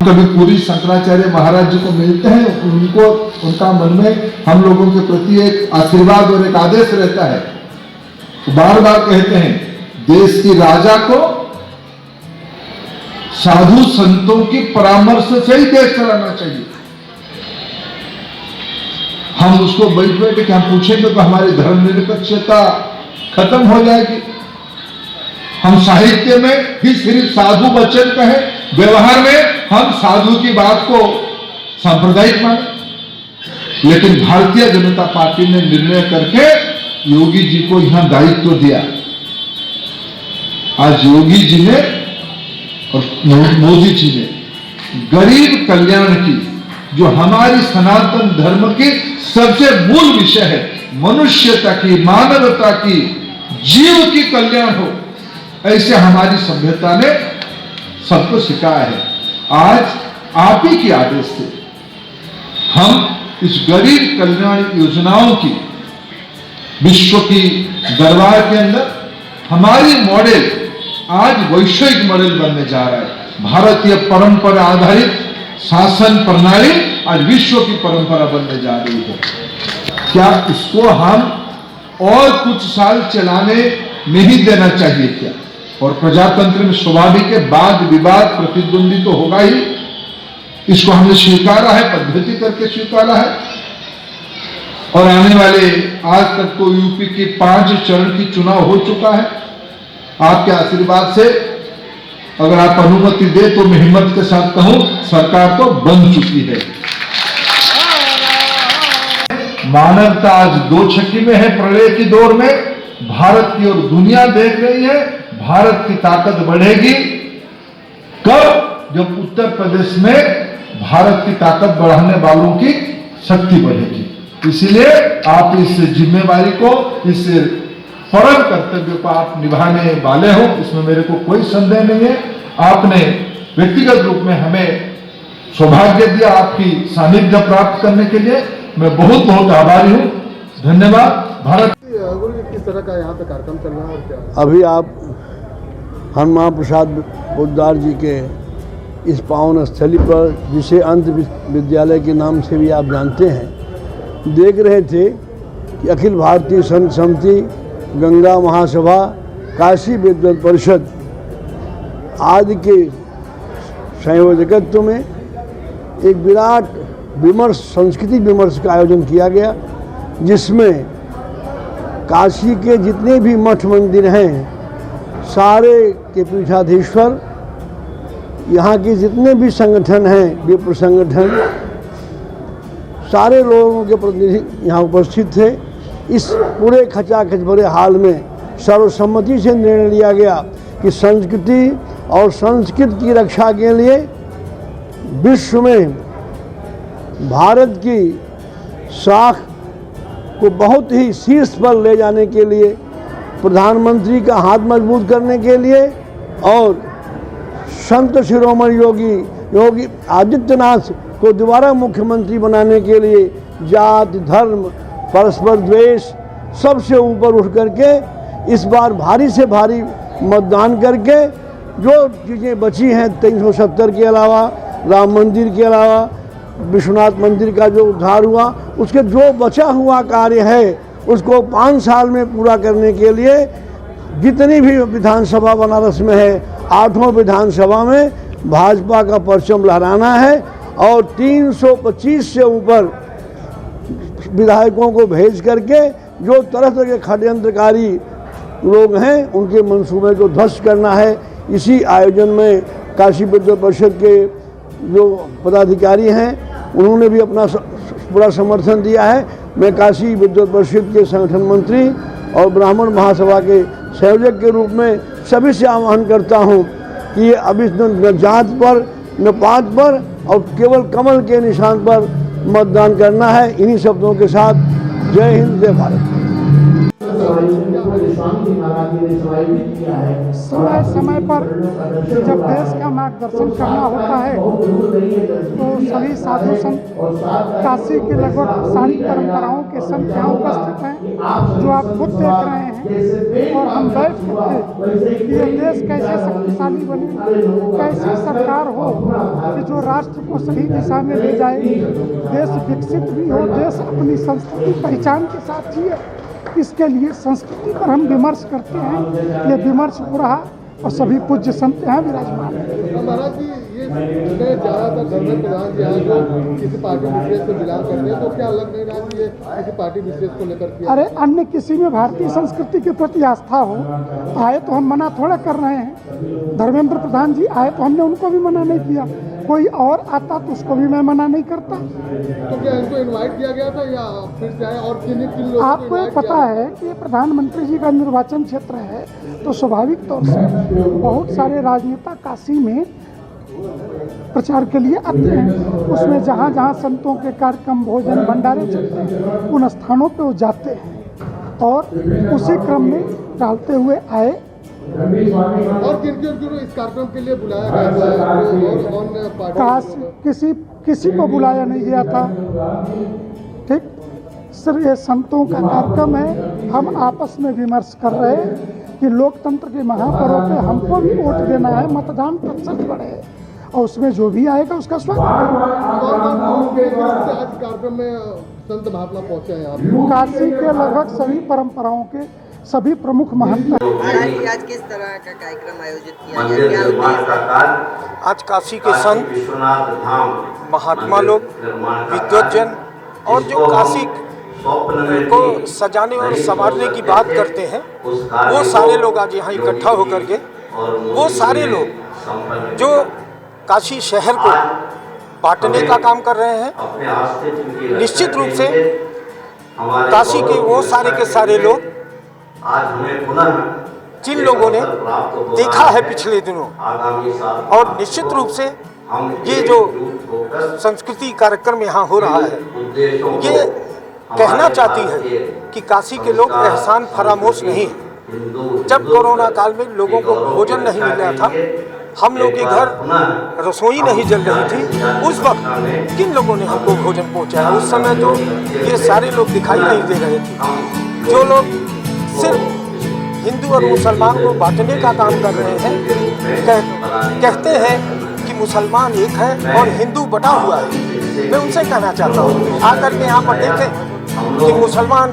कभी पूरी शंकराचार्य महाराज जी को मिलते हैं, उनको उनका मन में हम लोगों के प्रति एक आशीर्वाद और एक आदेश रहता है। बार बार कहते हैं देश की राजा को साधु संतों की परामर्श से ही देश चलाना चाहिए। हम उसको बैठ बैठ के हम पूछेंगे तो हमारी धर्मनिरपेक्षता खत्म हो जाएगी। हम साहित्य में ही सिर्फ साधु वचन कहें, व्यवहार में हम साधु की बात को सांप्रदायिक माने। लेकिन भारतीय जनता पार्टी ने निर्णय करके योगी जी को यहां दायित्व दिया। आज योगी जी ने और मोदी जी ने गरीब कल्याण की, जो हमारी सनातन धर्म की सबसे मूल विषय है, मनुष्यता की, मानवता की, जीव की कल्याण हो, ऐसे हमारी सभ्यता ने सबको सिखाया है। आज आप ही के आदेश से हम इस गरीब कल्याण योजनाओं की विश्व की दरबार के अंदर हमारी मॉडल आज वैश्विक मॉडल बनने जा रहा है। भारतीय परंपरा आधारित शासन प्रणाली आज विश्व की परंपरा बनने जा रही है। क्या इसको हम और कुछ साल चलाने नहीं देना चाहिए क्या? और प्रजातंत्र में स्वाभाविक है, वाद विवाद प्रतिद्वंदी तो होगा ही। इसको हमने स्वीकारा है, पद्धति करके स्वीकारा है। और आने वाले आज तक तो यूपी की 5 चरण की चुनाव हो चुका है। आपके आशीर्वाद से अगर आप अनुमति दे तो मैं हिम्मत के साथ कहूं, सरकार तो बन चुकी है। मानवता आज 2 छक्की में है। प्रलय की दौर में भारत की और दुनिया देख रही है। भारत की ताकत बढ़ेगी कब? जब उत्तर प्रदेश में भारत की ताकत बढ़ाने वालों की शक्ति बढ़ेगी। इसलिए आप इस जिम्मेवारी को, इस परम कर्तव्य को आप निभाने वाले हो, इसमें मेरे को कोई संदेह नहीं है। आपने व्यक्तिगत रूप में हमें सौभाग्य दिया, आपकी सानिध्य प्राप्त करने के लिए मैं बहुत बहुत आभारी हूँ। धन्यवाद। भारत किस तरह का यहाँ पे कार्यक्रम चल रहा है और क्या? अभी आप हनुमान प्रसाद पोद्दार जी के इस पावन स्थली पर, जिसे अंत विद्यालय के नाम से भी आप जानते हैं, देख रहे थे कि अखिल भारतीय संत समिति, गंगा महासभा, काशी विद्वत परिषद आदि के संयोजकत्व में एक विराट विमर्श, संस्कृति विमर्श का आयोजन किया गया, जिसमें काशी के जितने भी मठ मंदिर हैं, सारे के पीठाधीश्वर, यहाँ के जितने भी संगठन हैं, विप्र संगठन, सारे लोगों के प्रतिनिधि यहाँ उपस्थित थे। इस पूरे खचाखच भरे हाल में सर्वसम्मति से निर्णय लिया गया कि संस्कृति और संस्कृत की रक्षा के लिए विश्व में भारत की साख को बहुत ही शीर्ष पर ले जाने के लिए, प्रधानमंत्री का हाथ मजबूत करने के लिए और संत शिरोमणि योगी आदित्यनाथ को दोबारा मुख्यमंत्री बनाने के लिए जाति, धर्म, परस्पर द्वेष सबसे ऊपर उठ करके इस बार भारी से भारी मतदान करके जो चीज़ें बची हैं 370 के अलावा, राम मंदिर के अलावा, विश्वनाथ मंदिर का जो उद्धार हुआ, उसके जो बचा हुआ कार्य है उसको 5 साल में पूरा करने के लिए जितनी भी विधानसभा बनारस में है, 8 विधानसभा में भाजपा का परचम लहराना है और 325 से ऊपर विधायकों को भेज करके जो तरह तरह के षड्यंत्रकारी लोग हैं उनके मंसूबे को ध्वस्त करना है। इसी आयोजन में काशी विद्वत परिषद के जो पदाधिकारी हैं उन्होंने भी अपना पूरा समर्थन दिया है। मैं काशी विद्वत परिषद के संगठन मंत्री और ब्राह्मण महासभा के संयोजक के रूप में सभी से आह्वान करता हूं कि ये अभी न जात पर, न पात पर और केवल कमल के निशान पर मतदान करना है। इन्हीं शब्दों के साथ जय हिंद, जय भारत। समय समय पर जब देश का मार्गदर्शन करना होता है तो सभी साधु संत काशी के लगभग सारी परंपराओं के संत यहाँ उपस्थित हैं। जो आप खुद देख रहे हैं, और हम बैठ करके कि ये देश कैसे शक्तिशाली बने, कैसी सरकार हो कि जो राष्ट्र को सही दिशा में ले जाए, देश विकसित भी हो, देश अपनी संस्कृति पहचान के साथ जिए। इसके लिए संस्कृति पर हम विमर्श करते हैं। ये विमर्श हो रहा और सभी पूज्य संत यहाँ विराजमान हैं। महाराज जी, ये ज़्यादातर धर्मेंद्र प्रधान जी हैं जो किसी पार्टी विशेष से बिलोंग करते हैं, तो क्या लग नहीं रहा कि ये किसी पार्टी विशेष को लेकर के? अरे अन्य किसी में भारतीय संस्कृति के प्रति आस्था हो, आए तो हम मना थोड़ा कर रहे हैं। धर्मेंद्र प्रधान जी आए तो हमने उनको भी मना नहीं किया, कोई और आता तो उसको भी मैं मना नहीं करता। तो क्या इनको इनवाइट किया गया था या फिर से आए, और किन किन लोगों को आपको invite पता किया? है कि प्रधानमंत्री जी का निर्वाचन क्षेत्र है, तो स्वाभाविक तौर से बहुत सारे राजनेता काशी में प्रचार के लिए आते हैं। उसमें जहाँ जहाँ संतों के कार्यक्रम, भोजन, भंडारे चलते हैं, उन स्थानों पे वो जाते हैं और उसी क्रम में डालते हुए आए। और किन किन इस कार्यक्रम के लिए बुलाया गया था? और पार्टी किसी को बुलाया नहीं गया था। ठीक, सिर्फ ये संतों का कार्यक्रम है। हम आपस में विमर्श कर रहे हैं कि लोकतंत्र के महापर्व पे हमको भी वोट देना है, मतदान प्रतिशत बढ़े और उसमें जो भी आएगा उसका स्वागत। आज कार्यक्रम में संत महात्मा पहुंचे हैं यहाँ पे। काशी के लगभग सभी परंपराओं के सभी प्रमुख महंत। आज किस तरह का कार्यक्रम आयोजित किया गया, क्या उद्देश्य? आज काशी के संत, महात्मा लोग, विद्वज्जन और जो काशी को सजाने और संवारने की बात करते हैं, वो सारे लोग आज यहाँ इकट्ठा होकर के, वो सारे लोग जो काशी शहर को बांटने का काम कर रहे हैं। निश्चित रूप से काशी के वो सारे के सारे लोग जिन लोगों ने देखा है पिछले दिनों, और निश्चित रूप से ये जो संस्कृति कार्यक्रम यहाँ हो रहा है, ये कहना चाहती है कि काशी के लोग एहसान फरामोश नहीं है। जब कोरोना काल में लोगों को भोजन नहीं मिल रहा था, हम लोग के घर रसोई नहीं जल रही थी, उस वक्त किन लोगों ने हमको भोजन पहुँचाया? उस समय तो ये सारे लोग दिखाई नहीं दे रहे थे। जो लोग सिर्फ हिंदू और मुसलमान को बांटने का काम कर रहे हैं, कहते हैं कि मुसलमान एक है और हिंदू बटा हुआ है। मैं उनसे कहना चाहता हूँ, आकर के यहाँ पर देखें कि मुसलमान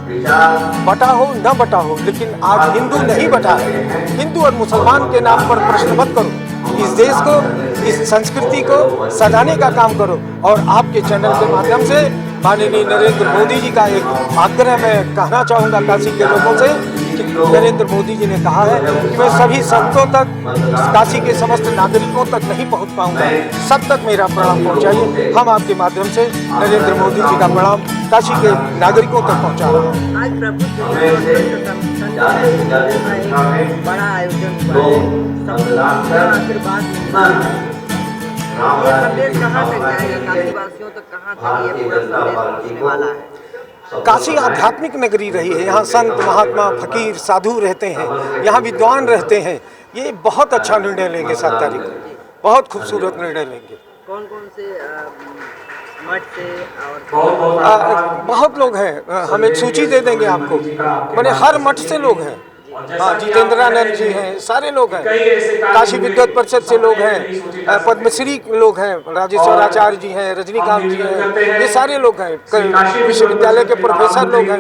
बटा हो न बटा हो, लेकिन आज हिंदू नहीं बटा है। हिंदू और मुसलमान के नाम पर प्रश्न मत करो, इस देश को, इस संस्कृति को सजाने का काम करो। और आपके चैनल के माध्यम से माननीय नरेंद्र मोदी जी का एक आग्रह मैं कहना चाहूँगा काशी के लोगों से कि नरेंद्र मोदी जी ने कहा है कि मैं सभी संतों तक, काशी के समस्त नागरिकों तक नहीं पहुँच पाऊँगा, सब तक मेरा प्रणाम पहुँचाइए। हम आपके माध्यम से नरेंद्र मोदी जी का प्रणाम काशी के नागरिकों तक पहुँचा रहा हूँ। आज प्रभु बड़ा आयोजन हुआ है, आशीर्वाद ये संदेश कहाँ तक जाएगा, काशी वासियों तक कहाँ तक ये पूरा संदेश पहुँचने वाला है? काशी आध्यात्मिक नगरी रही है। यहाँ संत, महात्मा, फकीर, साधु रहते हैं, यहाँ विद्वान रहते हैं। ये बहुत अच्छा निर्णय लेंगे 7 तारीख को, बहुत खूबसूरत निर्णय लेंगे। कौन कौन से मठ से और बहुत लोग हैं, हम एक सूची दे देंगे आपको। मैंने हर मठ से लोग हैं। हाँ, जितेंद्रानंद जी हैं, सारे लोग हैं। काशी विद्वत परिषद से लोग हैं, पद्मश्री लोग हैं, राजेश्वराचार्य जी हैं, रजनीकांत जी हैं, ये सारे लोग हैं। विश्वविद्यालय के प्रोफेसर लोग हैं।